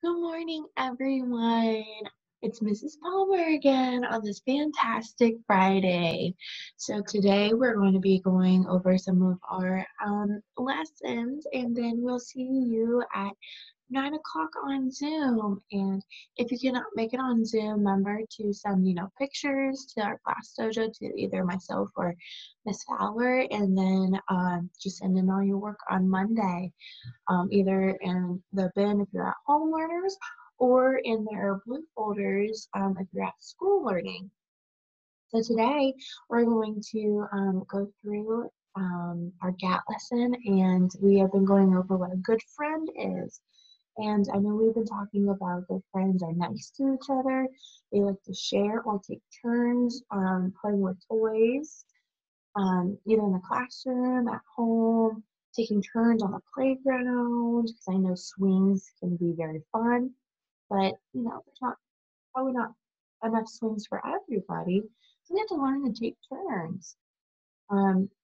Good morning, everyone. It's Mrs. Palmer again on this fantastic Friday. So today we're going to be going over some of our lessons, and then we'll see you at 9 o'clock on Zoom. And if you cannot make it on Zoom, remember to send, pictures to our class dojo to either myself or Miss Fowler, and then just send in all your work on Monday, either in the bin if you're at home learners or in their blue folders if you're at school learning. So today we're going to go through our GAT lesson, and we have been going over what a good friend is. And I know we've been talking about good friends are nice to each other. They like to share or take turns playing with toys, either in the classroom, at home, taking turns on the playground, because I know swings can be very fun, but there's not probably not enough swings for everybody. So we have to learn to take turns.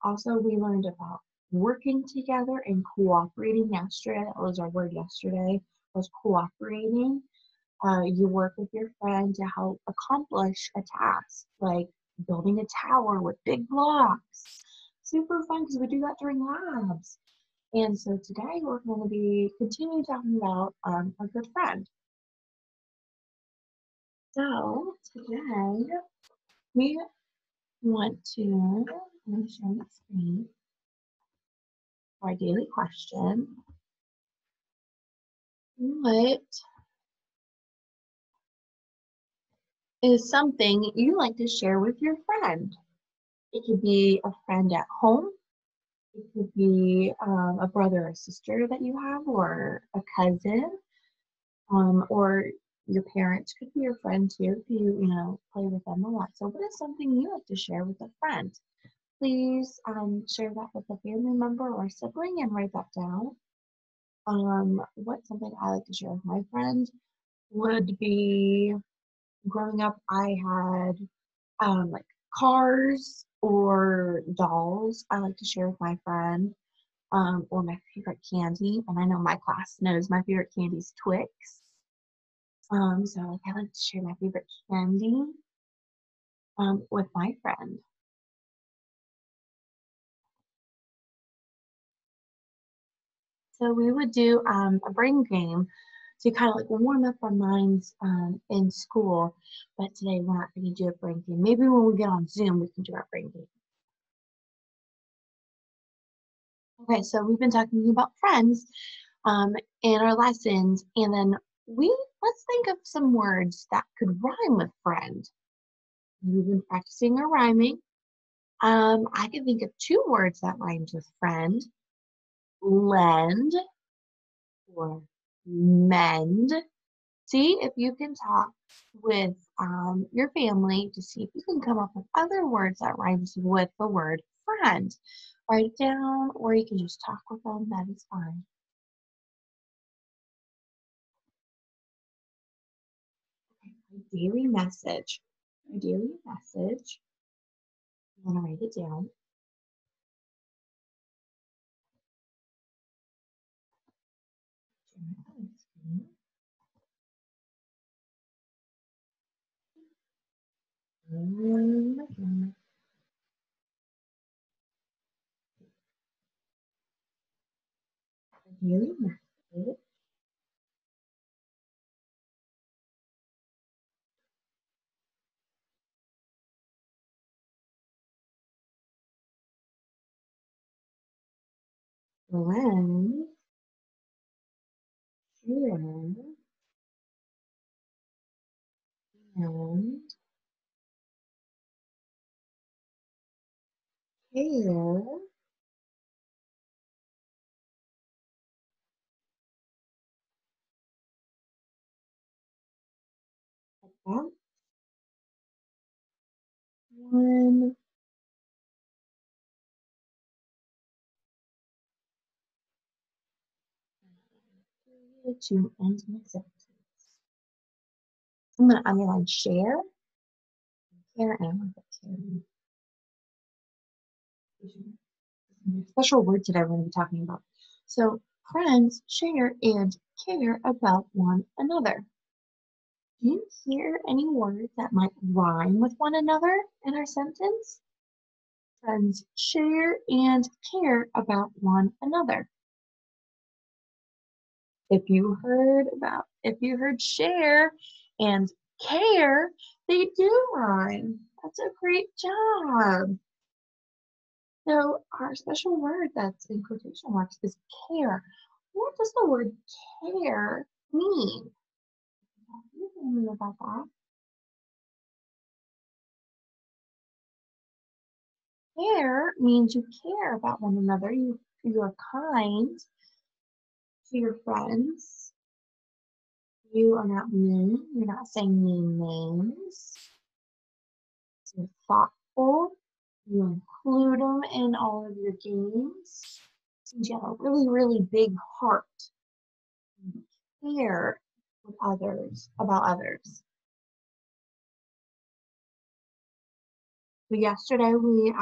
Also, we learned about working together and cooperating yesterday. That was our word yesterday, was cooperating. You work with your friend to help accomplish a task, like building a tower with big blocks. Super fun because we do that during labs. And so today we're going to be continuing talking about a good friend. So today we want to, let me share the screen, our daily question. What is something you like to share with your friend? It could be a friend at home. It could be a brother or sister that you have, or a cousin, or your parents could be your friend too if you play with them a lot. So what is something you like to share with a friend? Please share that with a family member or sibling and write that down. What's something I like to share with my friend would be, growing up, I had like cars or dolls I like to share with my friend, or my favorite candy. And I know my class knows my favorite candy is Twix. So like I like to share my favorite candy with my friend. So we would do a brain game to kind of like warm up our minds in school. But today we're not going to do a brain game. Maybe when we get on Zoom, we can do our brain game. Okay, so we've been talking about friends in our lessons, and then let's think of some words that could rhyme with friend. We've been practicing our rhyming. I can think of two words that rhymes with friend: lend or mend. See if you can talk with your family to see if you can come up with other words that rhymes with the word friend. Write it down, or you can just talk with them. That is fine. My daily message. My daily message. I'm gonna write it down. Daily message. Friend. Friend. And care about one. To end my sentence. I'm gonna underline share. Care, and I'm gonna put care. Special word today we're going to be talking about. So Friends share and care about one another. Do you hear any words that might rhyme with one another in our sentence? Friends share and care about one another. If you heard share and care, they do rhyme. That's a great job. So our special word that's in quotation marks is care. What does the word care mean? What do you mean about that? Care means you care about one another. You're kind to your friends. You are not mean. You're not saying mean names. You're thoughtful. You include them in all of your games. Since you have a really, really big heart. You care with others about others. So yesterday we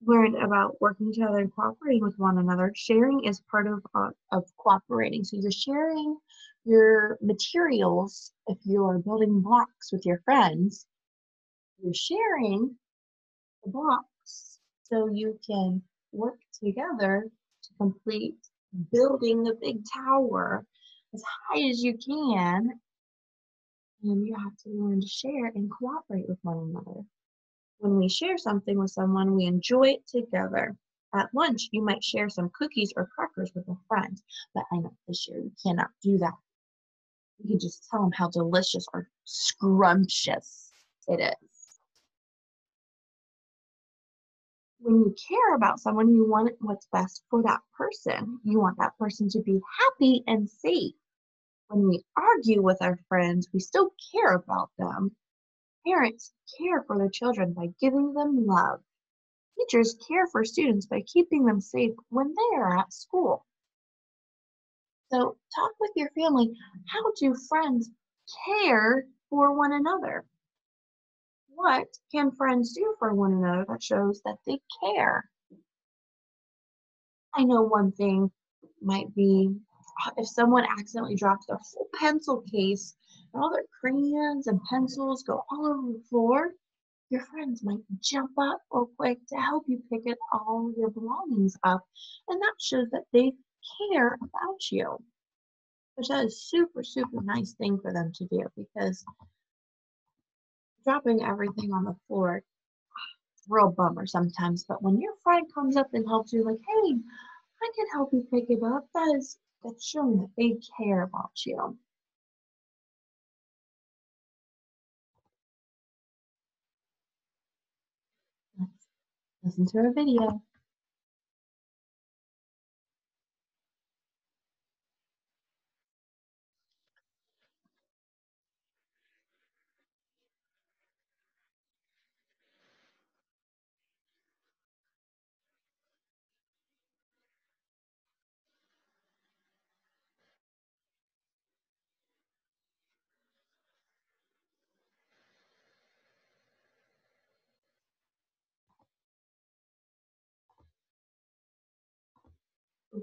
learned about working together and cooperating with one another. Sharing is part of cooperating. So you're sharing your materials. If you're building blocks with your friends, you're sharing the blocks so you can work together to complete building the big tower as high as you can. And you have to learn to share and cooperate with one another. When we share something with someone, we enjoy it together. At lunch, you might share some cookies or crackers with a friend, but I know this year you cannot do that. You can just tell them how delicious or scrumptious it is. When you care about someone, you want what's best for that person. You want that person to be happy and safe. When we argue with our friends, we still care about them. Parents care for their children by giving them love. Teachers care for students by keeping them safe when they are at school. So talk with your family. How do friends care for one another? What can friends do for one another that shows that they care? I know one thing might be if someone accidentally drops their whole pencil case and all their crayons and pencils go all over the floor, your friends might jump up real quick to help you pick it all your belongings up, and that shows that they care about you, which that is super, super nice thing for them to do because dropping everything on the floor is a real bummer sometimes. But when your friend comes up and helps you, like, hey, I can help you pick it up, that's showing that they care about you. Let's listen to a video.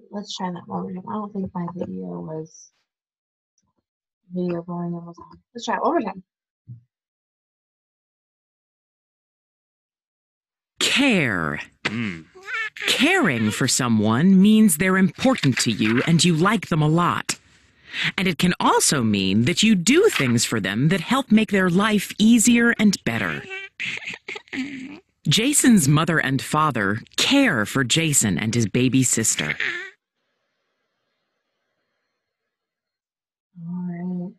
Let's try that one more time. I don't think my video going one more time. Let's try it one more time. Care. Caring for someone means they're important to you and you like them a lot. And it can also mean that you do things for them that help make their life easier and better. Jason's mother and father care for Jason and his baby sister. All right.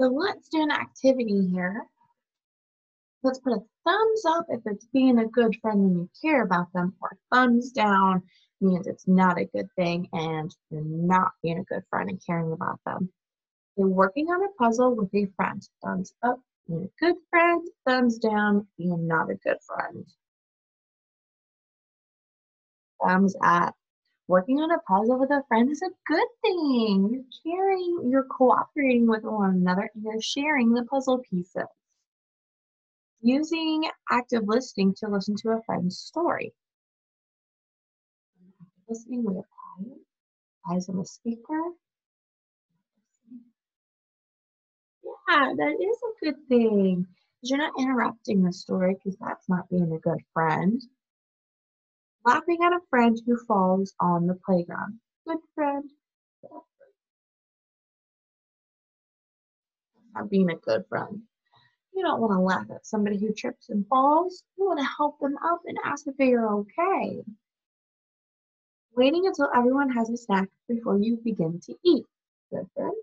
So let's do an activity here. Let's put a thumbs up if it's being a good friend and you care about them, or thumbs down means it's not a good thing and you're not being a good friend and caring about them. You're working on a puzzle with a friend. Thumbs up, being a good friend. Thumbs down, being not a good friend. Thumbs up. Working on a puzzle with a friend is a good thing. You're caring, you're cooperating with one another, and you're sharing the puzzle pieces. Using active listening to listen to a friend's story. Listening with eyes on the speaker. Yeah, that is a good thing. 'Cause you're not interrupting the story because that's not being a good friend. Laughing at a friend who falls on the playground. Good friend. Not being a good friend. You don't want to laugh at somebody who trips and falls. You want to help them up and ask if they are okay. Waiting until everyone has a snack before you begin to eat. Good friend.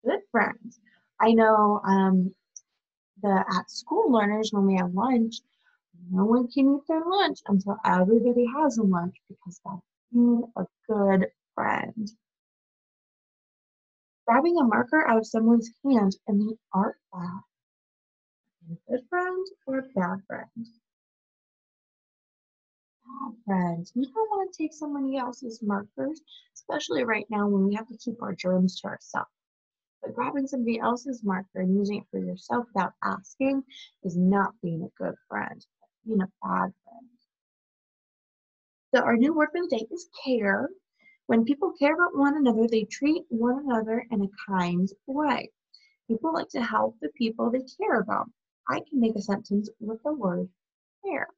Good friends. I know the at school learners, when we have lunch, no one can eat their lunch until everybody has a lunch because that's being a good friend. Grabbing a marker out of someone's hand in the art lab. A good friend or a bad friend? Bad friend. You don't want to take somebody else's markers, especially right now when we have to keep our germs to ourselves. But grabbing somebody else's marker and using it for yourself without asking is not being a good friend, being a bad friend. So our new word for the day is care. When people care about one another, they treat one another in a kind way. People like to help the people they care about. I can make a sentence with the word care.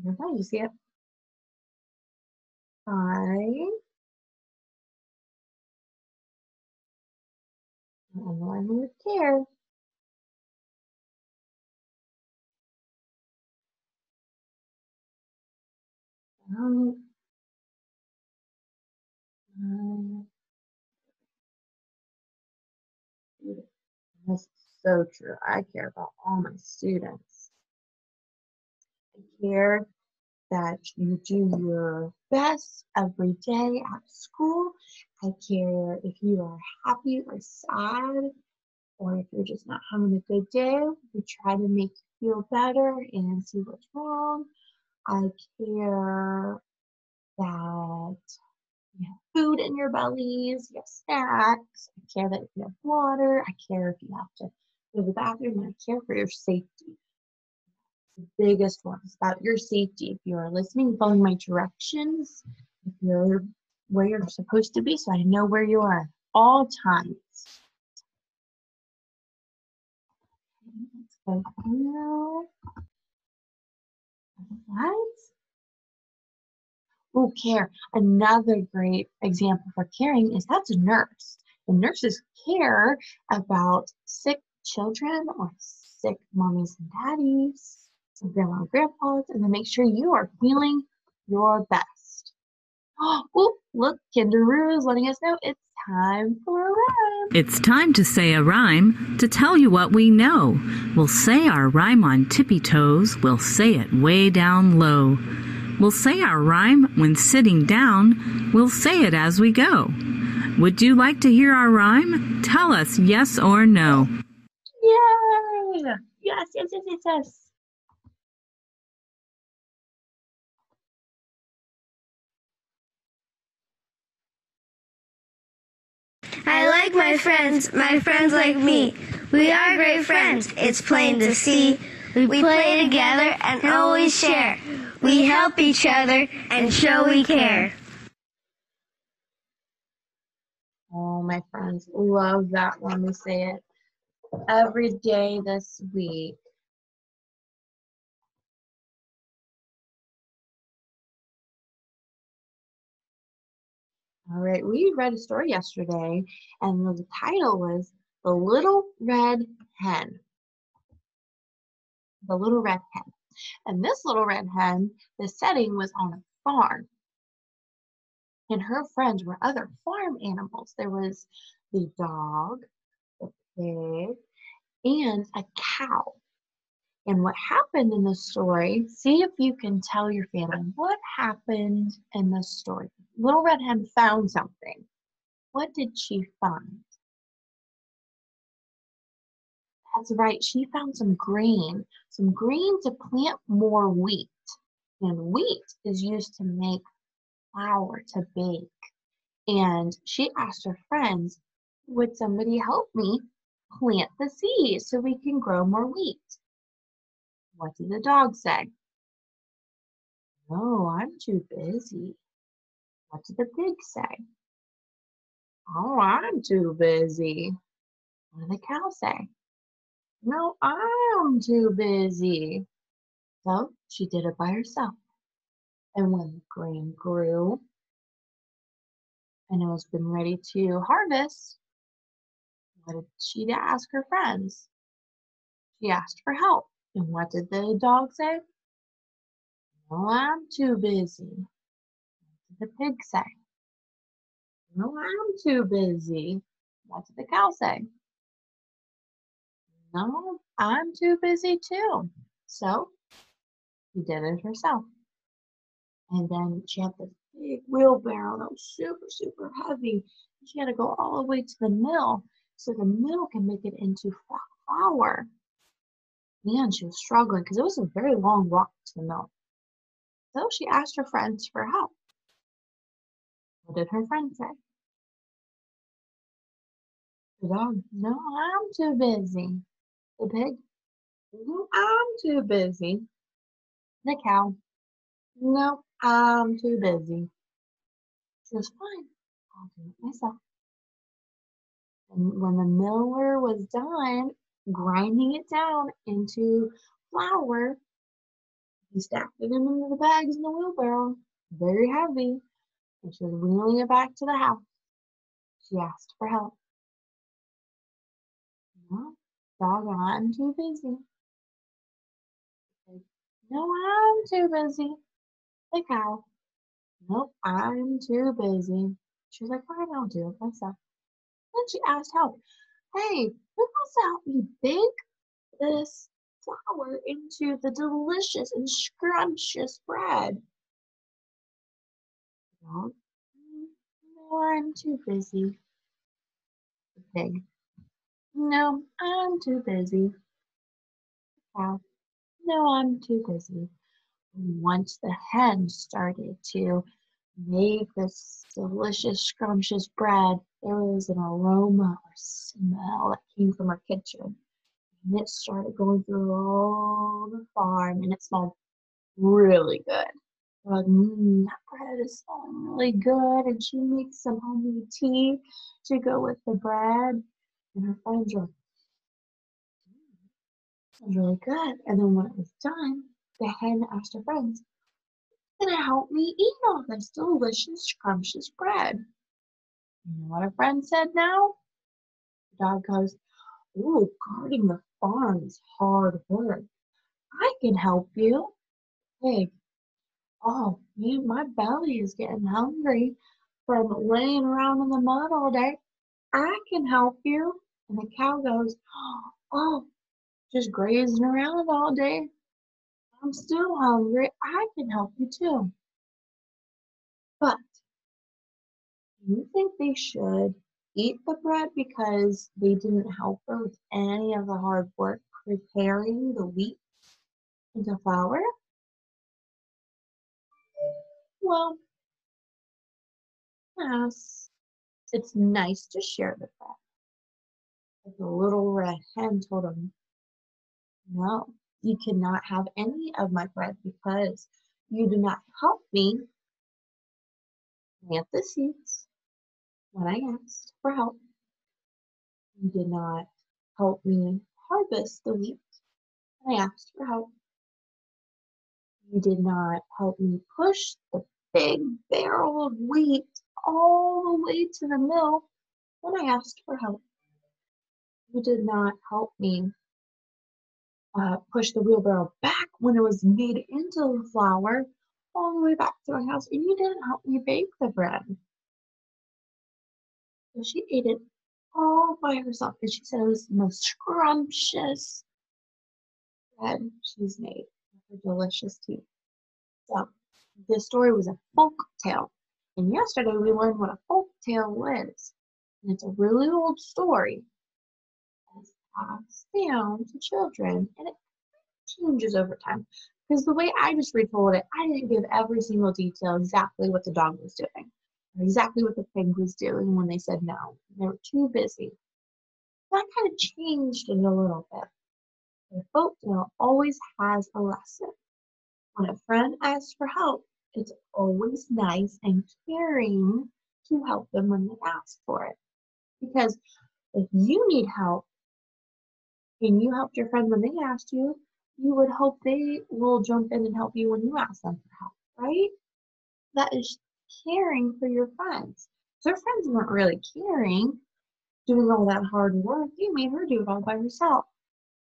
Here's how you see it. I am one with care. Um, um, That's so true. I care about all my students. I care that you do your best every day at school. I care if you are happy or sad, or if you're just not having a good day. We try to make you feel better and see what's wrong. I care that you have food in your bellies, you have snacks. I care that if you have water. I care if you have to go to the bathroom. And I care for your safety. The biggest one is about your safety. If you are listening, following my directions, if you're where you're supposed to be, so I know where you are at all times. Let's go through. Right? Oh, care. Another great example for caring is that's a nurse. The nurses care about sick children or sick mommies and daddies, and grandma and grandpas, and they make sure you are feeling your best. Oh, look, Kinderoo is letting us know it's time for a rhyme. It's time to say a rhyme to tell you what we know. We'll say our rhyme on tippy toes. We'll say it way down low. We'll say our rhyme when sitting down. We'll say it as we go. Would you like to hear our rhyme? Tell us yes or no. Yay! Yes, yes, yes, yes, yes. I like my friends like me. We are great friends, it's plain to see. We play together and always share. We help each other and show we care. Oh, my friends love that when we say it every day this week. All right, we read a story yesterday, and the title was The Little Red Hen. The Little Red Hen. And this little red hen, the setting was on a farm. And her friends were other farm animals. There was the dog, the pig, and a cow. And what happened in the story, see if you can tell your family what happened in the story. Little Red Hen found something. What did she find? That's right, she found some grain to plant more wheat. And wheat is used to make flour to bake. And she asked her friends, would somebody help me plant the seeds so we can grow more wheat? What did the dog say? No, I'm too busy. What did the pig say? Oh, I'm too busy. What did the cow say? No, I'm too busy. So she did it by herself. And when the grain grew and it was been ready to harvest, what did she ask her friends? She asked for help. And what did the dog say? No, I'm too busy. What did the pig say? No, I'm too busy. What did the cow say? No, I'm too busy too. So she did it herself. And then she had this big wheelbarrow that was super, super heavy. She had to go all the way to the mill so the mill can make it into flour. Man, she was struggling because it was a very long walk to the mill. So she asked her friends for help. What did her friend say? The dog, no, I'm too busy. The pig, no, I'm too busy. The cow, no, I'm too busy. She was fine. I'll do it myself. And when the miller was done grinding it down into flour, he stacked it into the bags in the wheelbarrow, very heavy, and she was wheeling it back to the house. She asked for help. No, dog, I'm too busy. No, I'm too busy. The cow, nope, I'm too busy. She was like, fine, I'll do it myself. Then she asked help. Hey, who wants to help me bake this flour into the delicious and scrumptious bread? Dog, no, I'm too busy. The pig, no, I'm too busy. Cow, no, I'm too busy. Once the hen started to make this delicious, scrumptious bread, there was an aroma or smell that came from her kitchen. And it started going through all the farm, and it smelled really good. We're like, that bread is smelling really good. And she makes some homemade tea to go with the bread. And her friends were like, smells really good. And then when it was done, the hen asked her friends, can you help me eat all this delicious, scrumptious bread? You know what her friend said now? The dog goes, ooh, guarding the farm is hard work. I can help you. Pig, oh, man, my belly is getting hungry from laying around in the mud all day. I can help you. And the cow goes, oh, just grazing around all day. I'm still hungry. I can help you too. But do you think they should eat the bread because they didn't help her with any of the hard work preparing the wheat into flour? Well, yes, it's nice to share the bread. But the little red hen told him, no, you cannot have any of my bread because you did not help me plant the seeds when I asked for help. You did not help me harvest the wheat when I asked for help. You did not help me push the big barrel of wheat all the way to the mill when I asked for help. You did not help me push the wheelbarrow back when it was made into the flour all the way back to my house, and you didn't help me bake the bread. So she ate it all by herself, and she said it was the most scrumptious bread she's made with her delicious tea. So this story was a folk tale, and yesterday we learned what a folk tale is. And it's a really old story. It passed down to children, and it changes over time. Because the way I just retold it, I didn't give every single detail exactly what the dog was doing, or exactly what the pig was doing when they said no. They were too busy. That kind of changed it a little bit. A folk tale always has a lesson. When a friend asks for help, it's always nice and caring to help them when they ask for it. Because if you need help and you helped your friend when they asked you, you would hope they will jump in and help you when you ask them for help, right? That is caring for your friends. So your friends weren't really caring, doing all that hard work. You made her do it all by herself.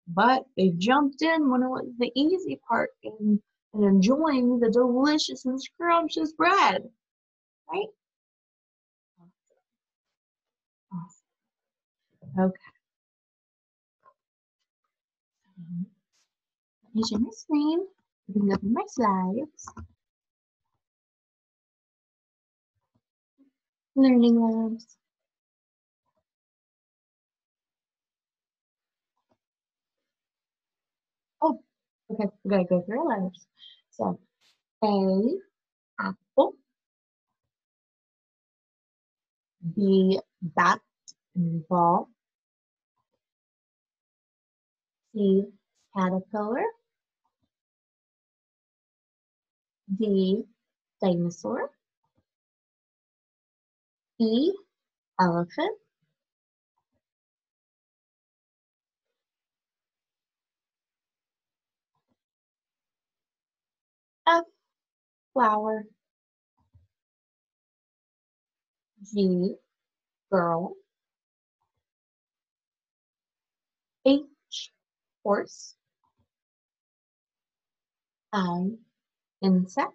But they jumped in when it was the easy part and enjoying the delicious and scrumptious bread, right? Awesome. Okay. Let me share my screen. You can go through my slides. Learning labs. Oh, okay. We gotta go through our letters. So, A, apple. B, bat and ball. C, caterpillar. D, dinosaur. E, elephant. F, flower. G, girl. H, horse. I, insect.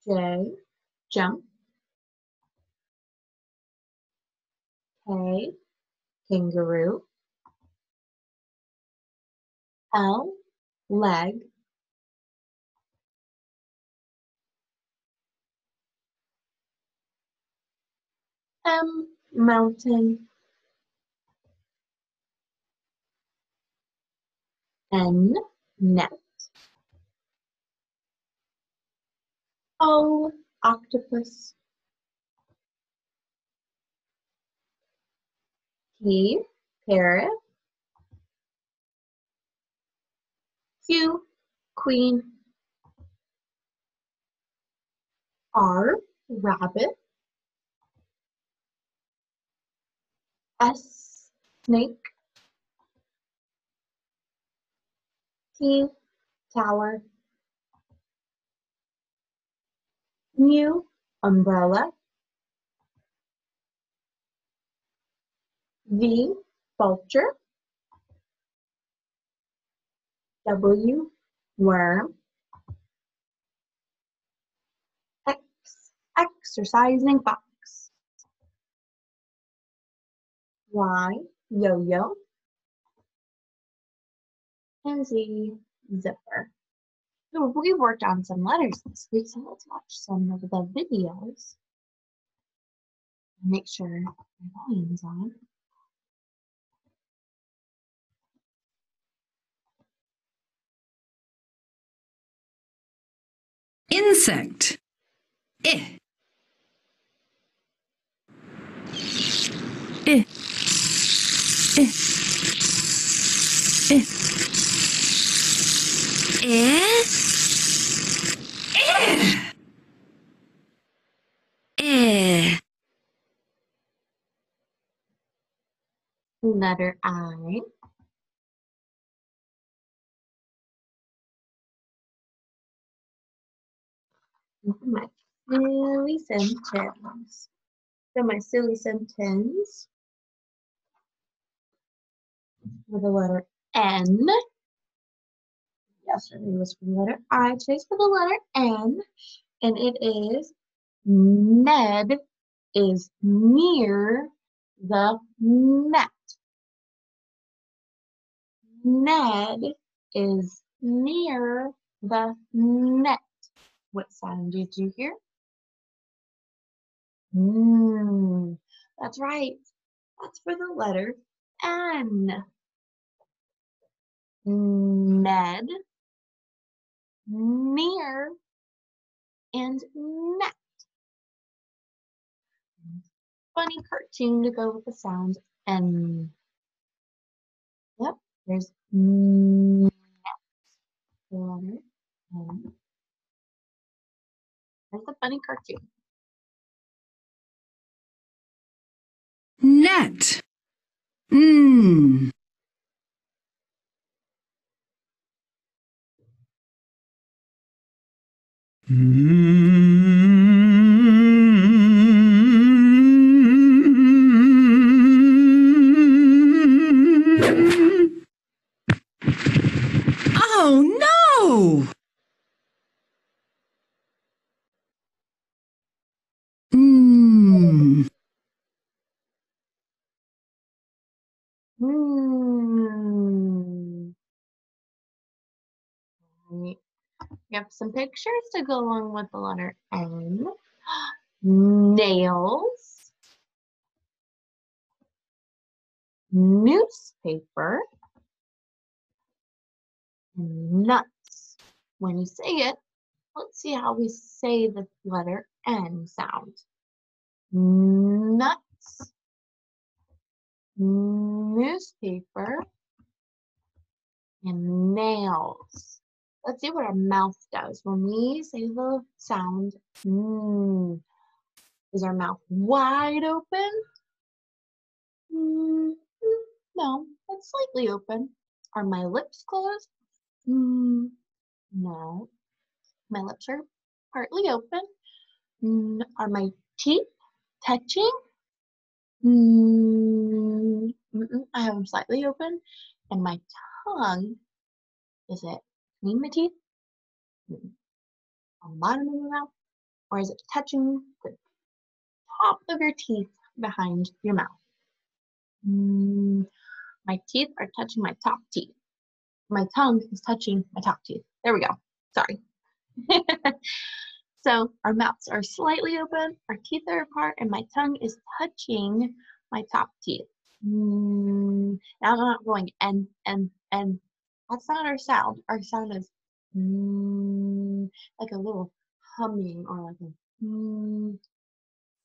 J, jump. K, kangaroo. L, leg. M, mountain. N, net. O, octopus. P, parrot. Q, queen. R, rabbit. S, snake. T, tower. U, umbrella. V, vulture. W, worm. X, exercising fox. Y, yo-yo. And Z, zipper. So we worked on some letters this week, so let's watch some of the videos. Make sure my volume's on. Insect. I. I. I. I. Letter I. My silly sentence. So my silly sentence with the letter N. Yesterday was for the letter I. Today's for the letter N. And it is Ned is near the net. Ned is near the net. What sound did you hear? That's right. That's for the letter N. Ned, near, and net. Funny cartoon to go with the sound N. Yep, there's net. The letter N. There's the funny cartoon. Net. Mm. Oh no! Mm. Right. We have some pictures to go along with the letter N. Nails, newspaper, and nuts. When you say it, let's see how we say the letter N sound. Nuts, newspaper, and nails. Let's see what our mouth does when we say the sound mm. Is our mouth wide open? No, it's slightly open. Are my lips closed? No. My lips are partly open. Are my teeth touching? I have them slightly open. And my tongue, is it between my teeth? On the bottom of my mouth? Or is it touching the top of your teeth behind your mouth? My teeth are touching my top teeth. My tongue is touching my top teeth. There we go. Sorry. So our mouths are slightly open, our teeth are apart, and my tongue is touching my top teeth. Now I'm not going N. That's not our sound. Our sound is like a little humming or like a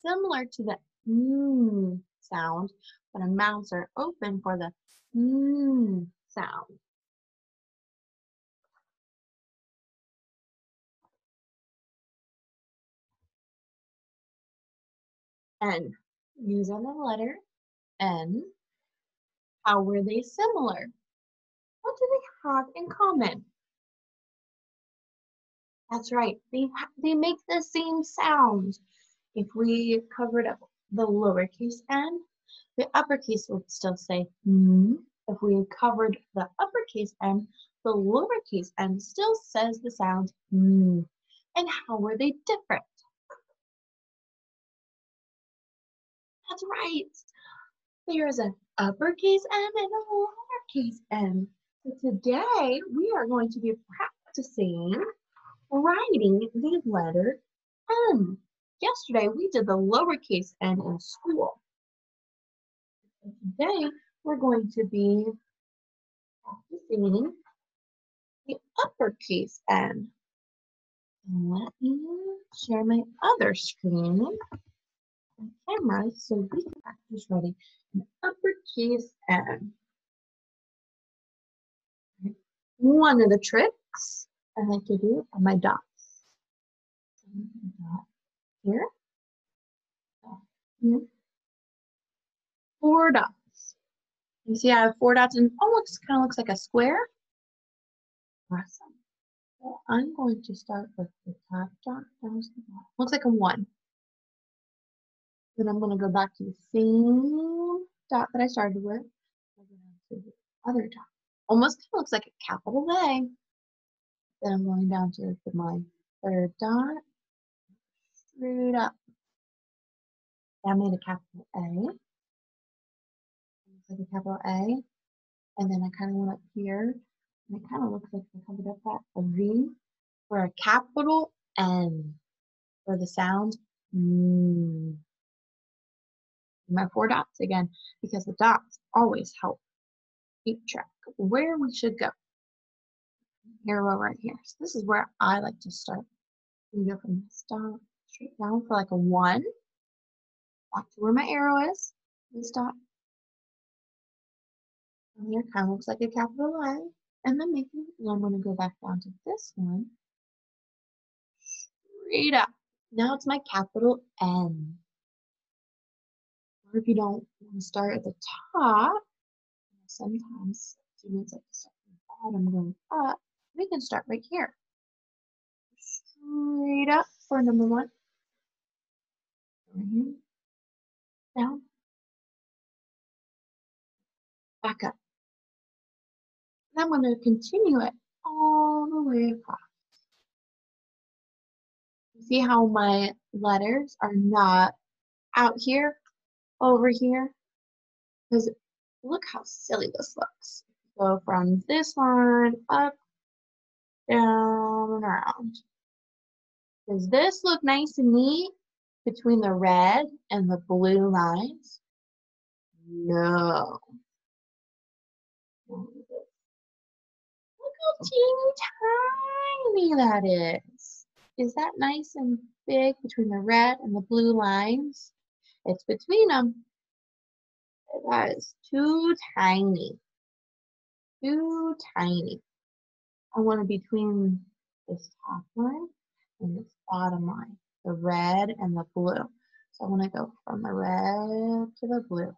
similar to the sound, but our mouths are open for the sound. N. These are the letter N. How were they similar? What do they have in common? That's right, they make the same sound. If we covered up the lowercase n, the uppercase would still say mm. If we covered the uppercase n, the lowercase n still says the sound mm. And how were they different? That's right. There's an uppercase N and a lowercase n. So today we are going to be practicing writing the letter N. Yesterday we did the lowercase n in school. So today we're going to be practicing the uppercase N. Let me share my other screen, my camera, so we can practice writing an uppercase N. One of the tricks I like to do are my dots. Dot here, dot here. 4 dots. You see I have 4 dots and almost kind of looks like a square. Awesome. So I'm going to start with the top dot down to the bottom. Looks like a 1. Then I'm going to go back to the same dot that I started with. I'll go down to the other dot. Almost kind of looks like a capital A. Then I'm going down to my 3rd dot. Straight up. I made a capital A. Looks like a capital A. And then I kind of went up here. And it kind of looks like I covered up that a V for a capital N for the sound. my 4 dots again, because the dots always help keep track of where we should go. Arrow right here. So this is where I like to start. We go from this dot straight down for like a 1. Back to where my arrow is. This dot. And here kind of looks like a capital I. And then I'm going to go back down to this one. Straight up. Now it's my capital N. Or if you don't want to start at the top, sometimes students like to start from the bottom going up. We can start right here. Straight up for number 1. Over here. Down. Back up. And I'm going to continue it all the way across. You see how my letters are not out here, over here? Because look how silly this looks. Go from this line up, down, and around. Does this look nice and neat between the red and the blue lines? No. Look how teeny tiny that is. Is that nice and big between the red and the blue lines? It's between them. That is too tiny. Too tiny. I want it between this top line and this bottom line. The red and the blue. So I want to go from the red to the blue.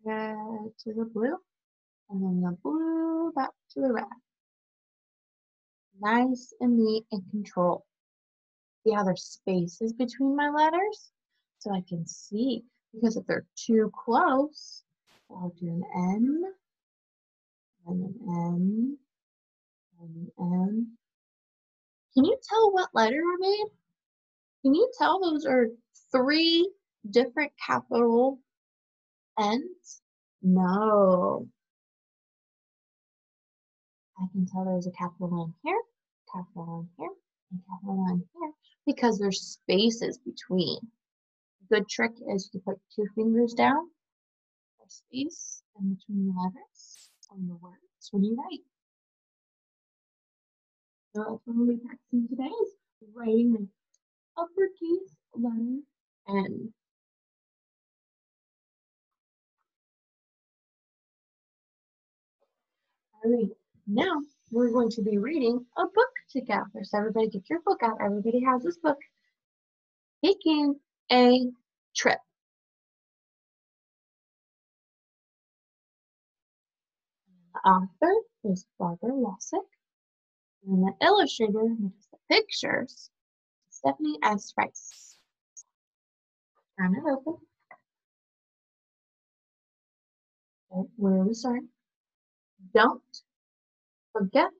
Red to the blue. And then the blue back to the red. Nice and neat and controlled. See how there's spaces between my letters? So I can see. Because if they're too close, I'll do an N, and an N, and an N. Can you tell what letter I made? Can you tell those are 3 different capital N's? No. I can tell there's a capital N here, capital N here, and capital N here, because there's spaces between. A good trick is to put 2 fingers down for space in between the letters on the words when you write. So that's what we'll be practicing today, is writing the uppercase letter N. All right, now we're going to be reading a book together. So everybody get your book out. Everybody has this book. Taking a Trip. The author is Barbara Lasek, and the illustrator who does the pictures is Stephanie S. Rice. Turn it open. Okay, where we start. Don't forget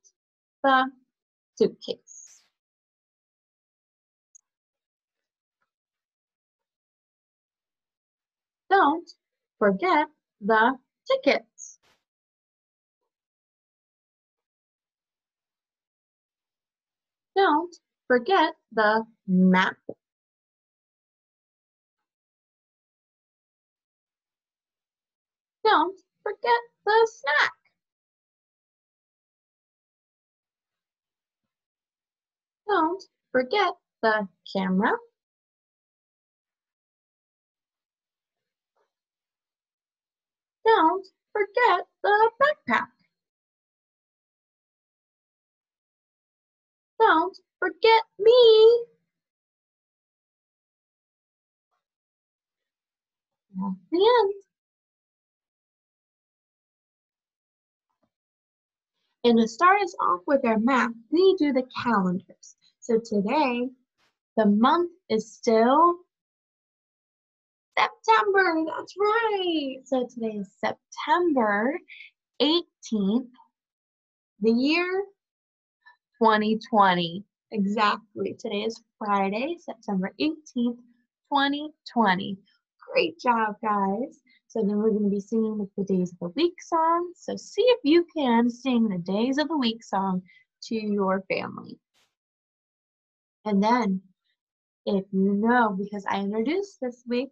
the suitcase. Don't forget the tickets. Don't forget the map. Don't forget the snack. Don't forget the camera. Don't forget the backpack. Don't forget me. That's the end. And to start us off with our map, we do the calendars. So today, the month is still September. That's right. So today is September 18th, the year 2020. Exactly. Today is Friday, September 18th, 2020. Great job, guys. So then we're going to be singing with the Days of the Week song. So see if you can sing the Days of the Week song to your family. And then, if you know, because I introduced this week,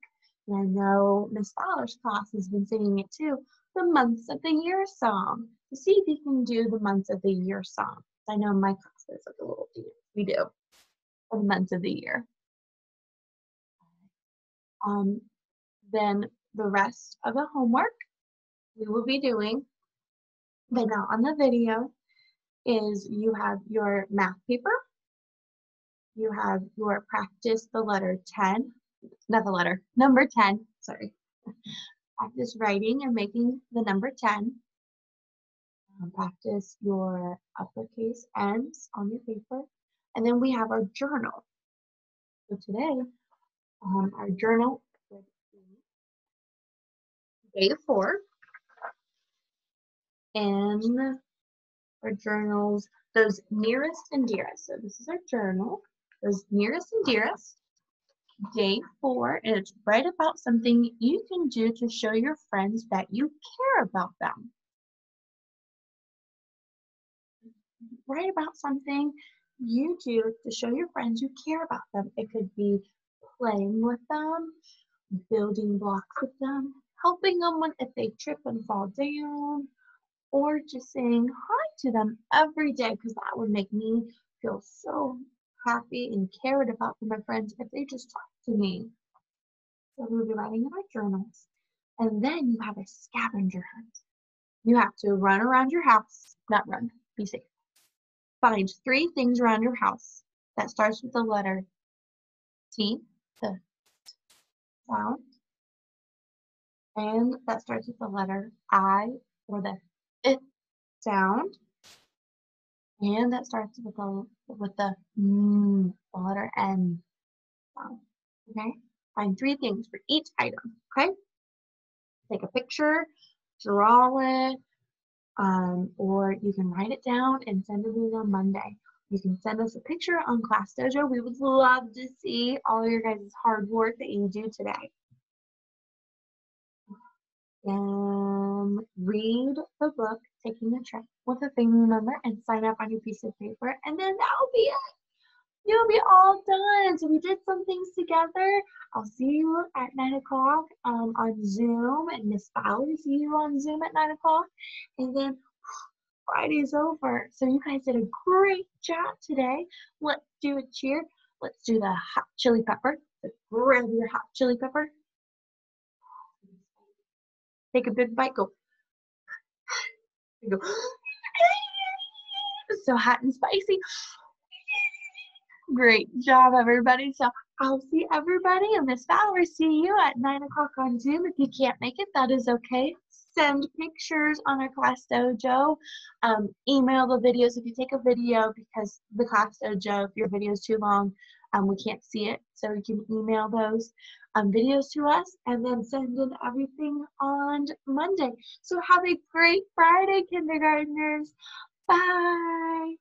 And I know Miss Fowler's class has been singing it too, the months of the year song. To see if you can do the months of the year song. I know my class is like a little dance. We do for the months of the year. Then the rest of the homework we will be doing, but not on the video, is you have your math paper, you have your practice the letter 10, not the letter, number 10, sorry. Practice writing and making the number 10. Practice your uppercase N's on your paper. And then we have our journal. So today, our journal would be day 4. And our journals, those nearest and dearest. So this is our journal. Those nearest and dearest. Day 4, and it's write about something you can do to show your friends that you care about them. Write about something you do to show your friends you care about them. It could be playing with them, building blocks with them, helping them if they trip and fall down, or just saying hi to them every day, because that would make me feel so happy and cared about for my friends if they just talk to me. So we'll be writing in our journals. And then you have a scavenger hunt. You have to run around your house, not run, be safe. Find 3 things around your house that starts with the letter T, the sound, and that starts with the letter I, or the I sound, and that starts with the letter N sound. Okay? Find 3 things for each item. Okay? Take a picture, draw it, or you can write it down and send it in on Monday. You can send us a picture on Class Dojo. We would love to see all your guys' hard work that you do today. And read the book, Taking a Trip with a Family Member, and sign up on your piece of paper, and then that'll be it. You'll be all done. So we did some things together. I'll see you at 9 o'clock on Zoom, and Miss Fowler will see you on Zoom at 9 o'clock. And then Friday's over. So you guys did a great job today. Let's do a cheer. Let's do the hot chili pepper. So grab your hot chili pepper. Take a big bite. Go. Go. So hot and spicy. Great job, everybody. So I'll see everybody, and Miss Fowler, see you at 9 o'clock on Zoom. If you can't make it, that is okay. Send pictures on our Class Dojo. Email the videos if you take a video, because the Class Dojo, if your video is too long, we can't see it. So you can email those videos to us, and then send in everything on Monday. So have a great Friday, kindergartners. Bye.